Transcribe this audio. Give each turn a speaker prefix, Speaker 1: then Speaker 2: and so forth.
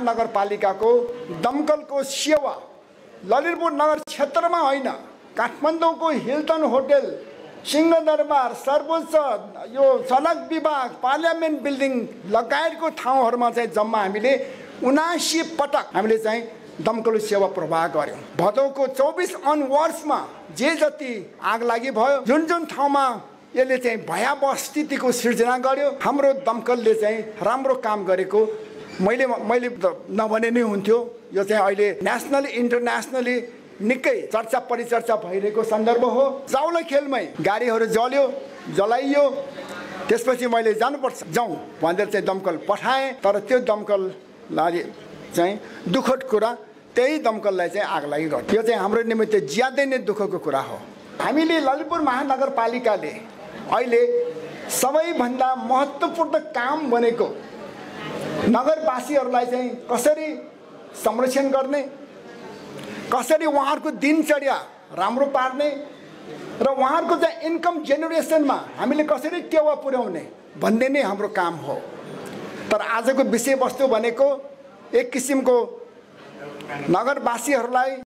Speaker 1: महानगरपालिकाको दमकलको सेवा ललितपुर नगर क्षेत्रमा होइन, काठमाडौँको हिल्टन होटल, सिंहदरबार, सर्वोच्च, यो सडक विभाग, पार्लियामेन्ट बिल्डिङ लगायतको ठाउँहरूमा चाहिँ जम्मा हामीले 79 पटक हामीले चाहिँ दमकल सेवा प्रवाह गर्यौं। भदौको 24 अनवर्ड्समा जे जति आग लागि भयो, जुन जुन ठाउँमा यसले चाहिँ भयावह स्थितिको सिर्जना गर्यो, हाम्रो दमकलले चाहिँ राम्रो काम गरेको मैले नभने नै हुन्थ्यो। यो चाहिँ अहिले नेसनली इन्टरनेसनली निकै चर्चा परिचर्चा भइरहेको सन्दर्भ हो। जाउला खेलमै गाडीहरू जलाइयो, त्यसपछि मैले जानुपर्छ जाउँ भनेर चाहिँ दमकल पठाएँ, तर त्यो दमकललाई चाहिँ दुःखद कुरा, त्यही दमकललाई चाहिँ आग लागि गर्यो। यो चाहिँ हाम्रो निमित्त ज्यादै नै दुःखको कुरा हो। हामीले ललितपुर महानगरपालिकाले अहिले सबैभन्दा महत्त्वपूर्ण काम भनेको नगरवासीहरूलाई चाहिँ कसरी संरक्षण गर्ने, कसरी उहाँहरूको दिनचर्या राम्रो पार्ने र उहाँहरूको चाहिँ इन्कम जेनेरेसनमा हामीले कसरी टेवा पुर्याउने भन्ने नै हाम्रो काम हो। तर आजको विषयवस्तु भनेको एक किसिमको नगरवासीहरूलाई